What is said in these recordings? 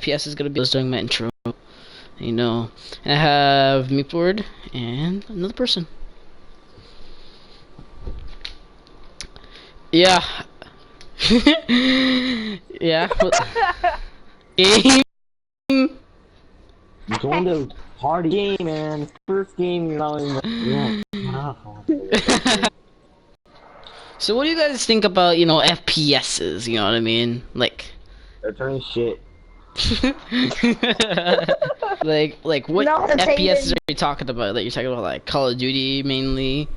FPS is gonna be. I was doing my intro, you know, and I have Meepword and another person. Yeah. Yeah. Game. You're going to hard game, man. First game, you're not even. Yeah. So what do you guys think about, you know, FPSs? You know what I mean? Like. They're turning shit. like what FPSs are you talking about? Like you're talking about like Call of Duty mainly.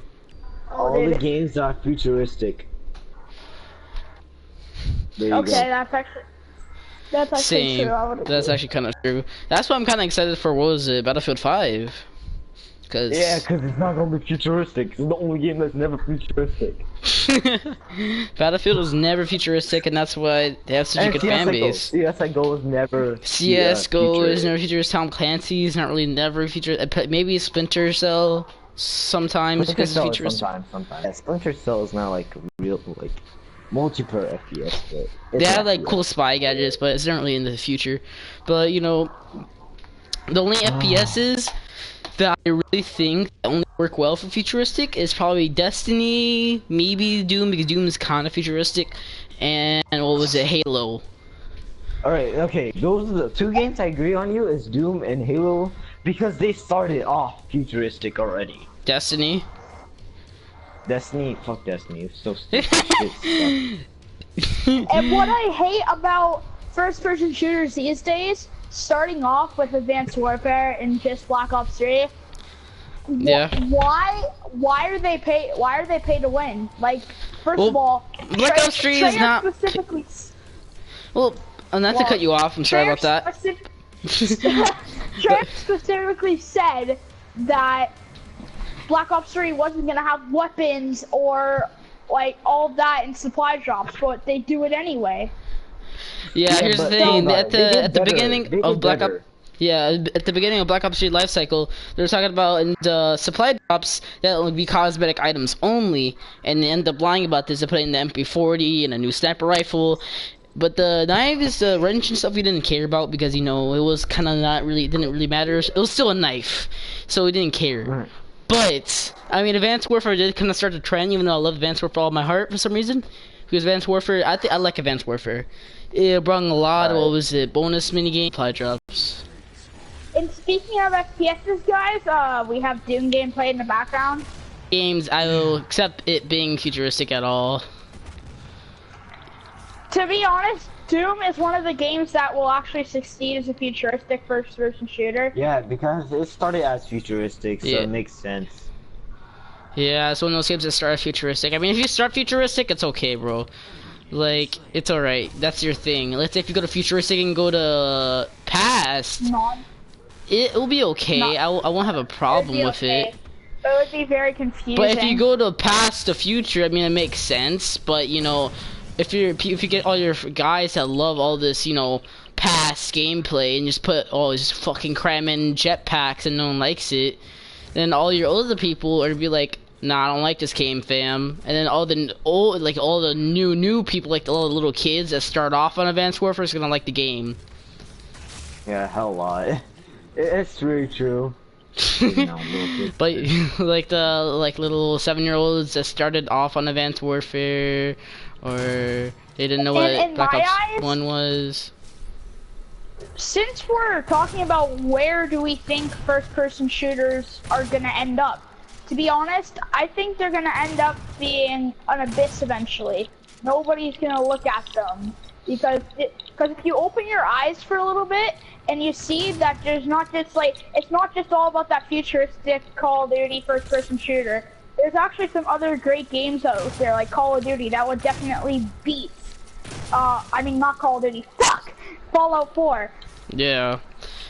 All the games are futuristic. There you go. That's actually Same. true. That's actually kind of true. That's why I'm kind of excited for, what was it, Battlefield 5? Cause it's not gonna be futuristic. It's the only game that's never futuristic. Battlefield was never futuristic, and that's why they have such a good fan base. CS:GO is never. CS:GO is never futuristic. Tom Clancy's not really never futuristic. Maybe Splinter Cell sometimes because it's futuristic. Sometimes. Yeah, Splinter Cell is not like real like multiplayer FPS. But they have like cool spy gadgets, but it's not really in the future. But you know, the only FPSs that I really think only work well for futuristic is probably Destiny, maybe Doom, because Doom is kind of futuristic, and what was it, Halo. Alright, okay, those are the two games I agree on you, is Doom and Halo, because they started off futuristic already. Destiny? Fuck Destiny, it's so stupid. And what I hate about first-person shooters these days, starting off with Advanced Warfare and just Black Ops 3. Yeah. Why are they pay to win? Like, first of all, Black Ops 3 is not specifically. Well, not to cut you off. I'm sorry about that. Treyarch specifically said that Black Ops 3 wasn't gonna have weapons or like all that in supply drops, but they do it anyway. Yeah, here's the thing. At the beginning of Black Ops, at the beginning of Black Ops 3 life cycle, they're talking about in the supply drops that would be cosmetic items only, and they end up lying about this. They put in the MP40 and a new sniper rifle, but the knives, the wrench and stuff, we didn't care about because you know it was kind of didn't really matter. It was still a knife, so we didn't care. Right. But I mean, Advanced Warfare did kind of start the trend, even though I love Advanced Warfare with all my heart for some reason. Because Advanced Warfare, I like Advanced Warfare. It brought a lot of, what was it, bonus minigame, supply drops. And speaking of FPSs, guys, we have Doom gameplay in the background. Games, I will accept it being futuristic at all. To be honest, Doom is one of the games that will actually succeed as a futuristic first-person shooter. Yeah, because it started as futuristic, so it makes sense. Yeah, it's one of those games that start futuristic. I mean, if you start futuristic, it's okay, bro. Like, it's alright. That's your thing. Let's say if you go to futuristic and go to past, it will be okay. I won't have a problem with it. But it would be very confusing. But if you go to past the future, I mean, it makes sense. But, you know, if you get all your guys that love all this, you know, past gameplay and just just fucking cram in jetpacks and no one likes it, then all your other people are gonna be like, nah, I don't like this game, fam. And then all the new people, like all the little kids that start off on Advanced Warfare, is gonna like the game. Yeah, hell lot. It's really true. But like the little 7-year-olds that started off on Advanced Warfare, or they didn't know what Black Ops 1 was. Since we're talking about where do we think first-person shooters are gonna end up, to be honest, I think they're gonna end up being an abyss eventually. Nobody's gonna look at them because if you open your eyes for a little bit and you see that there's not just it's not just all about that futuristic Call of Duty first-person shooter. There's actually some other great games out there like Call of Duty that would definitely beat. I mean not Call of Duty. Fuck. Fallout 4. Yeah,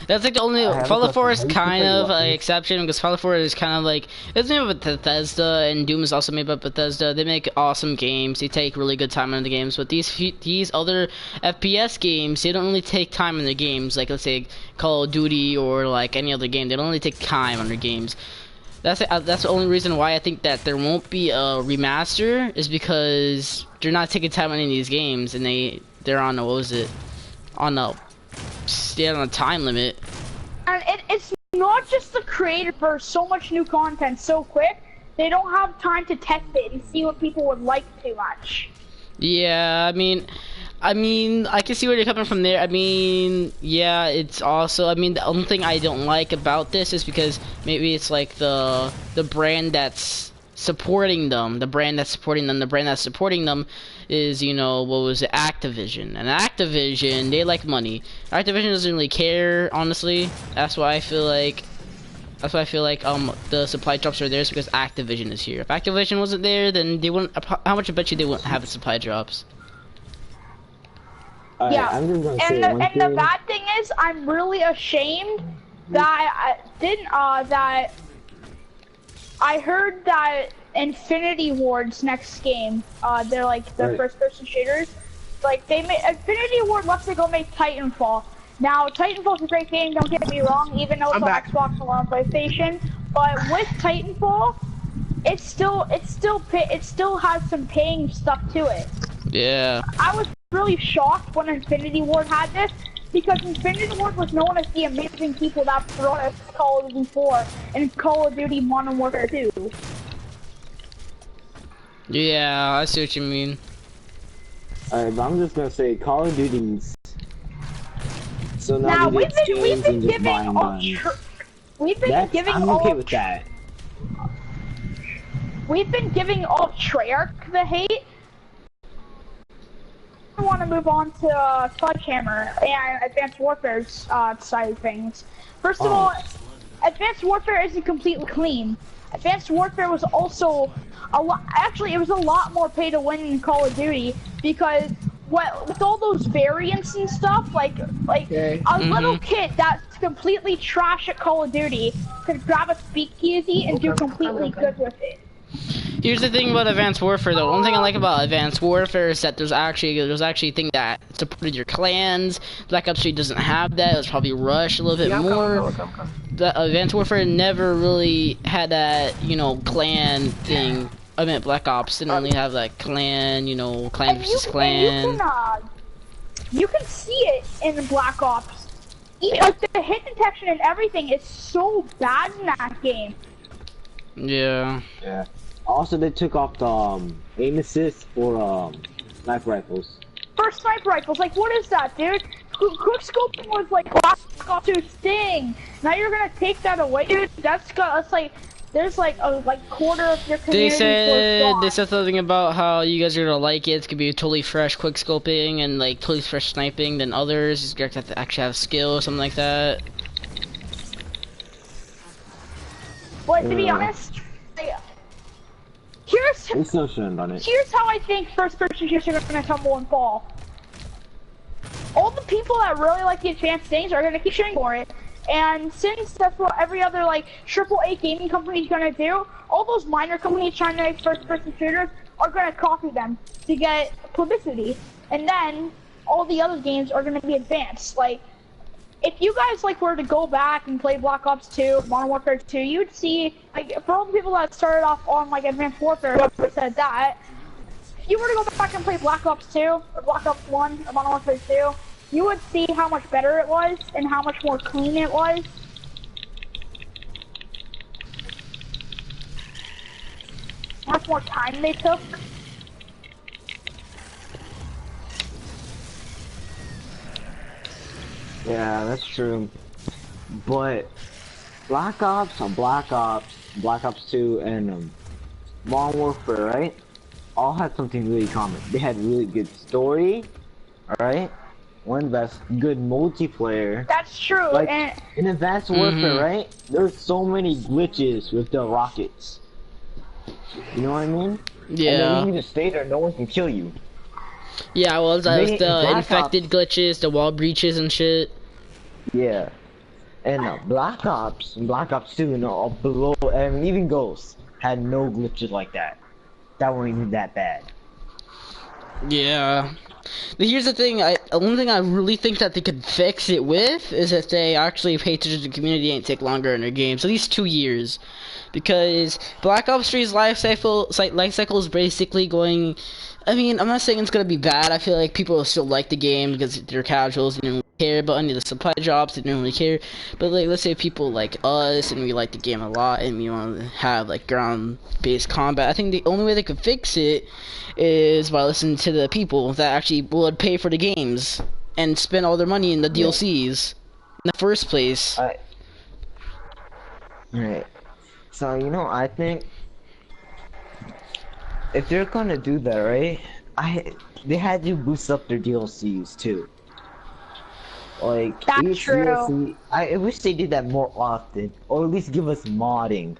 that's like the only Fallout 4 is kind of an exception because Fallout 4 is kind of like it's made by Bethesda and Doom is also made by Bethesda. They make awesome games. They take really good time on the games, but these other FPS games, they don't really take time on the games. Like let's say Call of Duty or like any other game, they don't really take time on their games. That's the only reason why I think that there won't be a remaster is because they're not taking time on any of these games and they're on what was it, on a stay on a time limit. And it's not just the creator for so much new content so quick. They don't have time to test it and see what people would like too much. Yeah, I can see where you're coming from there. I mean, yeah, it's also, the only thing I don't like about this is because maybe it's like the brand that's supporting them, the brand that's supporting them is, you know, what was it, Activision. And Activision, they like money. Activision doesn't really care, honestly. That's why I feel like the supply drops are there is because Activision is here. If Activision wasn't there, then they wouldn't. How much I bet you they wouldn't have supply drops. Yeah, and the bad thing is, I'm really ashamed that I heard that Infinity Ward's next game, they're like the first-person shooters. Like Infinity Ward lets it go make Titanfall. Now Titanfall's a great game. Don't get me wrong, even though it's on Xbox and on PlayStation. But with Titanfall, it still has some paying stuff to it. Yeah. I was really shocked when Infinity Ward had this, because Infinity Ward was known as the amazing people that brought us Call of Duty 4 and Call of Duty Modern Warfare 2. Yeah, I see what you mean. Alright, but I'm just gonna say Call of Duty's. So now we've been giving all Treyarch the hate. I want to move on to Sledgehammer and Advanced Warfare's side of things. First of all, Advanced Warfare isn't completely clean. Advanced Warfare was also it was a lot more pay to win in Call of Duty, because with all those variants and stuff, like a little kid that's completely trash at Call of Duty could grab a speakeasy and do completely good with it. Here's the thing about Advanced Warfare, though. One thing I like about Advanced Warfare is that there's actually a thing that supported your clans. Black Ops 3 doesn't have that. It was probably rushed a little bit more. The Advanced Warfare never really had that, you know, clan thing. I meant Black Ops didn't really have that clan, you know, clan versus clan. You can see it in Black Ops. Like the hit detection and everything is so bad in that game. Yeah. Yeah. Also, they took off the aim assist for sniper rifles. For sniper rifles, like what is that, dude? Quick scoping was like Black Ops 2 Sting. Now you're gonna take that away, dude? That's like there's like a quarter of your community. They said something about how you guys are gonna like it. It's gonna be totally fresh quick scoping and like totally fresh sniping than others. You're gonna have to actually have skill or something like that. But to be honest, here's how I think first-person shooters are gonna tumble and fall. All the people that really like the advanced things are gonna keep shooting for it, and since that's what every other like AAA gaming company is gonna do, all those minor companies trying to make first-person shooters are gonna copy them to get publicity, and then all the other games are gonna be advanced. Like, if you guys were to go back and play Black Ops 2, Modern Warfare 2, you'd see, like, for all the people that started off on Advanced Warfare, whoever said that, if you were to go back and play Black Ops 2 or Black Ops 1 or Modern Warfare 2, you would see how much better it was and how much more clean it was. How much more time they took. Yeah, that's true. But Black Ops, Black Ops 2, and Modern Warfare, right? All had something really common. They had really good story, alright? One best good multiplayer. That's true. Like and in Advanced Warfare, right? There's so many glitches with the rockets. You know what I mean? Yeah. And then you can just stay there, no one can kill you. Yeah, well, that was the infected glitches, the wall breaches and shit. Yeah. And Black Ops and Black Ops 2 and all below, and even Ghosts had no glitches like that. That weren't even that bad. Yeah. But here's the thing, one thing I really think that they could fix it with is if they actually pay attention to the community and take longer in their games, at least 2 years. because Black Ops 3's life cycle is basically going. I mean, I'm not saying it's gonna be bad. I feel like people will still like the game because they're casuals and they don't really care about any of the supply drops. They don't really care. But like, let's say people like us and we like the game a lot and we want to have like ground-based combat. I think the only way they could fix it is by listening to the people that actually would pay for the games and spend all their money in the DLCs in the first place. Right. So I think if they're gonna do that, right? They had to boost up their DLCs too. Like that's true. DLC, I wish they did that more often, or at least give us modding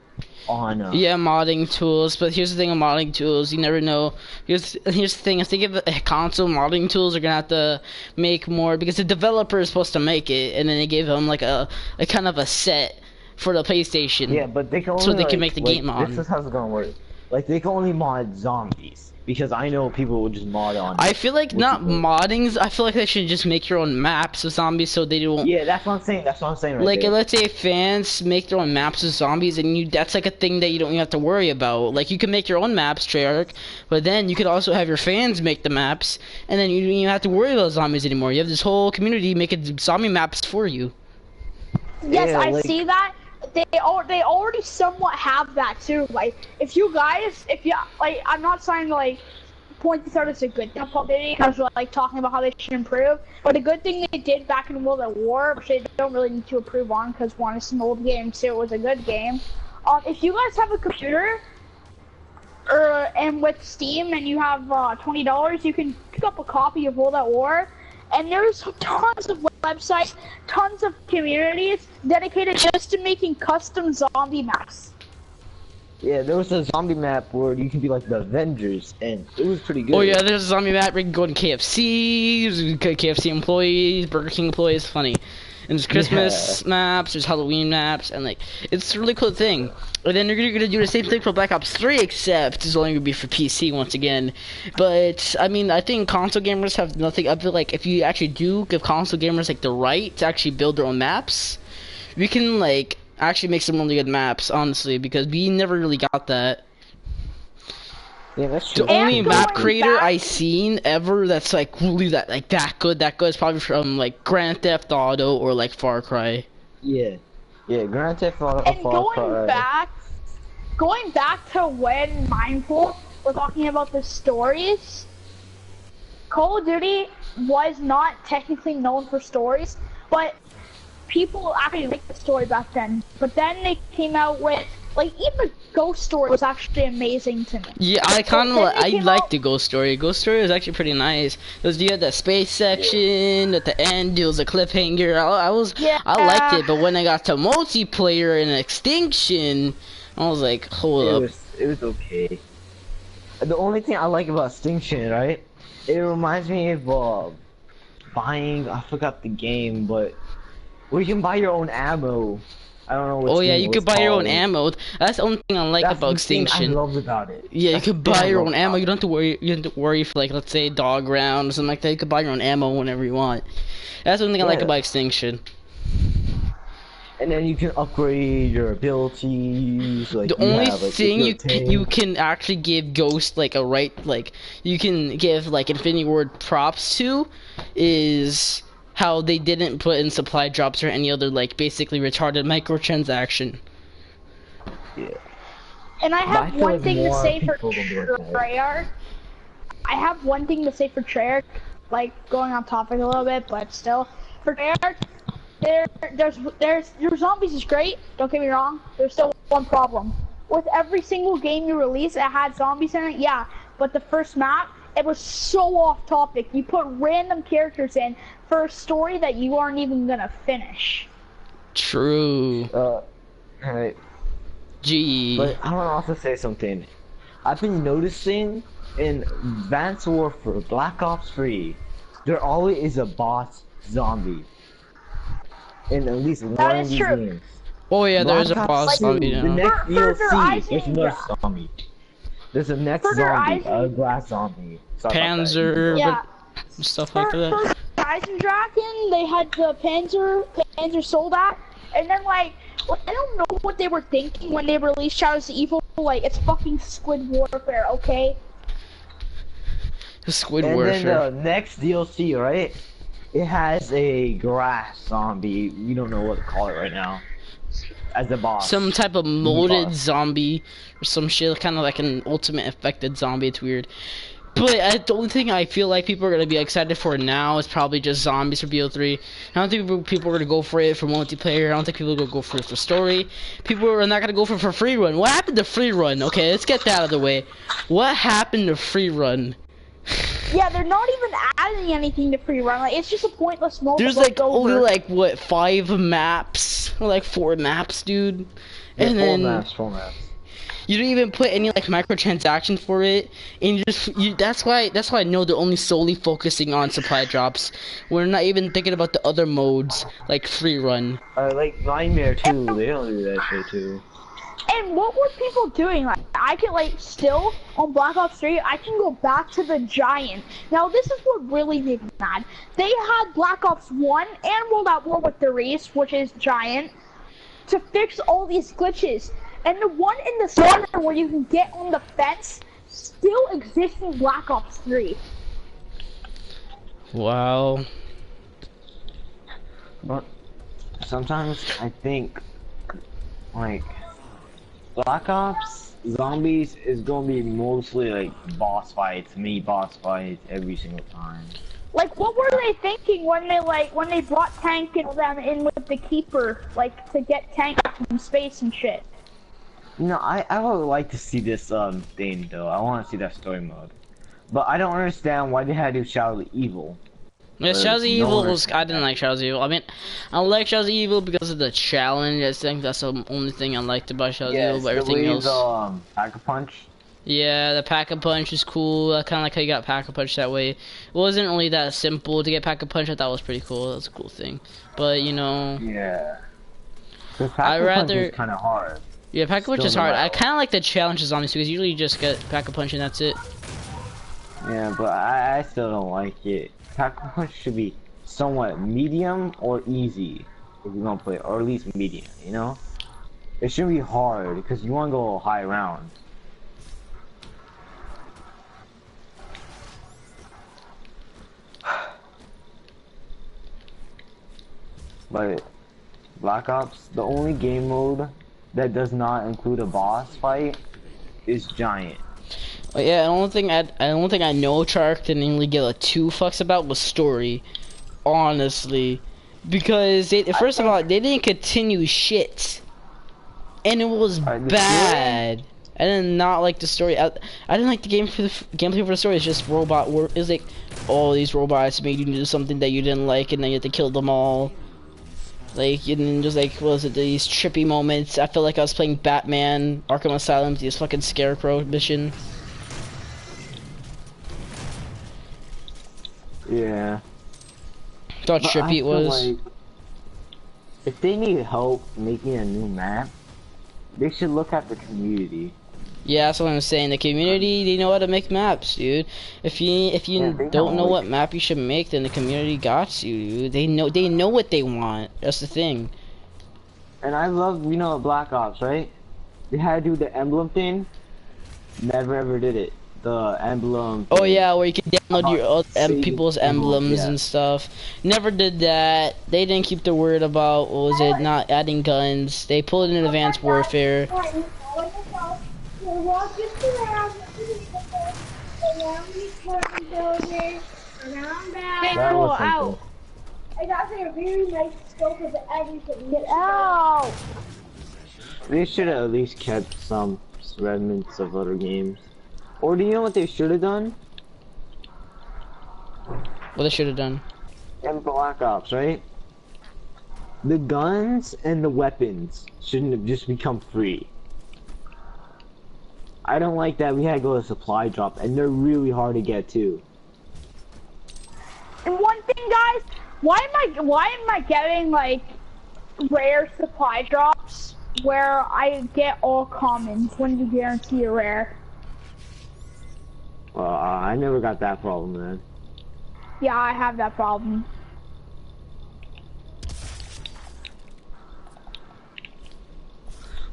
on. Yeah, modding tools. But here's the thing: with modding tools, you never know. Here's the thing: if they give a console modding tools, they're gonna have to make more because the developer is supposed to make it, and then they gave them like a kind of a set for the PlayStation. Yeah, but they can only, so they can make the game on. This is how it's gonna work. Like they can only mod zombies because I know people will just mod on. I feel like not moddings. I feel like they should just make your own maps of zombies so they don't. Yeah, that's what I'm saying. That's what I'm saying. Right like there. Let's say fans make their own maps of zombies, and that's like a thing that you don't even have to worry about. Like you can make your own maps, Treyarch, but then you could also have your fans make the maps, and then you don't even have to worry about zombies anymore. You have this whole community making zombie maps for you. Yes, yeah, I see that. They already somewhat have that too. Like, if you like, I'm not saying to like point this out as a good thing, because we're like talking about how they should improve. But a good thing they did back in World at War, which they don't really need to improve on, because one, it's an old game, two, it was a good game. If you guys have a computer, and with Steam, and you have $20, you can pick up a copy of World at War. And there's tons of websites, tons of communities dedicated just to making custom zombie maps. Yeah, there was a zombie map where you can be like the Avengers, and it was pretty good. Oh yeah, there's a zombie map where you can go to KFC, KFC employees, Burger King employees, funny. And there's Christmas maps, there's Halloween maps, and like, it's a really cool thing. And then they're gonna do the same thing for Black Ops 3, except it's only gonna be for PC once again. But, I mean, I think console gamers have nothing. I feel like if you actually do give console gamers like the right to actually build their own maps, we can like actually make some really good maps, honestly, because we never really got that. Yeah, that's true. The only map creator I seen ever that's like really that good is probably from like Grand Theft Auto or like Far Cry. Yeah, Grand Theft Auto. And going back to when Mindful was talking about the stories, Call of Duty was not technically known for stories, but people actually liked the story back then. But then they came out with, like, even Ghost Story was actually amazing to me. Yeah, I kind of I liked the Ghost Story. Ghost Story was actually pretty nice. Because you had that space section at the end. It was a cliffhanger. I liked it. But when I got to multiplayer and Extinction, I was like, hold up. It was okay. The only thing I like about Extinction, right? It reminds me of buying. I forgot the game, but where you can buy your own ammo. I don't know what. Oh yeah, you could buy your own ammo. That's the only thing I like about Extinction. I love about it. Yeah, you could buy your own ammo. You don't have to worry. You don't have to worry for like, let's say, dog round or something like that. You could buy your own ammo whenever you want. That's the only thing I like about Extinction. And then you can upgrade your abilities. Like the only thing you can actually give Ghost like you can give like Infinity Ward props to is how they didn't put in supply drops or any other like basically retarded microtransaction. Yeah. And I have one thing to say for Treyarch. Like going on topic a little bit, but still, for Treyarch, your zombies is great. Don't get me wrong. There's still one problem. With every single game you release, it had zombies in it. Yeah, but the first map, it was so off topic. You put random characters in for a story that you aren't even gonna finish. True. Alright. Gee. But I wanna also say something. I've been noticing in Advanced Warfare, Black Ops 3, there always is a boss zombie. In at least one of these games. Oh yeah, there is a boss zombie now. The next DLC, there's another zombie. There's a next zombie, a glass zombie. Panzer, yeah. Stuff like that. For Eisendrachen, they had the Panzer Soldat, and then like Like, I don't know what they were thinking when they released Shadows of Evil. Like, it's fucking Squid Warfare, okay? Squid and Warfare. And then the next DLC, right? It has a grass zombie. We don't know what to call it right now. As a boss. Some type of molded zombie or some shit, kind of like an ultimate infected zombie. It's weird. But the only thing I feel like people are gonna be excited for now is probably just zombies for BO3. I don't think people are gonna go for it for multiplayer. I don't think people are gonna go for it for story. People are not gonna go for free run. What happened to free run? Okay, let's get that out of the way. What happened to free run? Yeah, they're not even adding anything to free run. Like, it's just a pointless mode. There's like only like what 5 maps or like 4 maps, dude. Yeah, and then 4 maps. You don't even put any like microtransactions for it, and that's why I know they're only solely focusing on supply drops. We're not even thinking about the other modes like free run. Like Nightmare too. They don't do that shit too. And what were people doing? Like, I can, like, still, on Black Ops 3, I can go back to the Giant. Now, this is what really made me mad. They had Black Ops 1 and World at War with the Reese, which is Giant, to fix all these glitches. And the one in the center where you can get on the fence still exists in Black Ops 3. Wow. But sometimes I think, like, Black Ops Zombies is gonna be mostly like boss fights, mini boss fights every single time. Like, what were they thinking when they brought Tank and them in with the Keeper, like, to get Tank from space and shit? You know, I would like to see this thing though. I want to see that story mode, but I don't understand why they had to do Shadow of Evil. Yeah, Shadows of Evil was. I didn't like Shadows of Evil. I mean, I like Shadows of Evil because of the challenge. I think that's the only thing I liked about Shadows of Evil. But everything else. Pack-a-Punch. Yeah, the Pack-a-Punch is cool. I kind of like how you got Pack-a-Punch that way. It wasn't really that simple to get Pack-a-Punch. I thought it was pretty cool. That was a cool thing. But you know. Yeah. I rather. Is kind of hard. Yeah, Pack-a-Punch is hard. I kind of like the challenges on this because usually you just get Pack-a-Punch and that's it. Yeah, but I still don't like it. Pack-a-Punch should be somewhat medium or easy if you're gonna play, or at least medium, you know? It shouldn't be hard because you wanna go high round. But Black Ops, the only game mode that does not include a boss fight is Giant. Yeah, the only thing I know Chark didn't really give a 2 fucks about was story, honestly, because first of all they didn't continue shit, and it was bad. I did not like the story. I didn't like the gameplay for the story. It's just robot work. It's like all these robots made you do something that you didn't like, and then you had to kill them all. Like, and then just like, what was it, these trippy moments. I felt like I was playing Batman Arkham Asylum, this fucking Scarecrow mission. Yeah. Thought trippy it was. Like, if they need help making a new map, they should look at the community. Yeah, that's what I'm saying. The community, they know how to make maps, dude. If you don't know what map you should make, then the community got you, dude. They know what they want. That's the thing. And I love, you know, Black Ops, right? They had to do the emblem thing. Never ever did it. The emblem. Oh yeah, where you can download your people's emblems and stuff. Never did that. They didn't keep their word about what was it? Not adding guns. They pulled in Advanced Warfare. Out. I got a very nice scope of everything. Get out! They should have at least kept some remnants of other games. Or do you know what they should have done? What they should have done? In Black Ops, right? The guns and the weapons shouldn't have just become free. I don't like that we had to go to supply drop, and they're really hard to get too. And one thing, guys, why am I getting like rare supply drops where I get all commons when you guarantee a rare? I never got that problem, man. Yeah, I have that problem.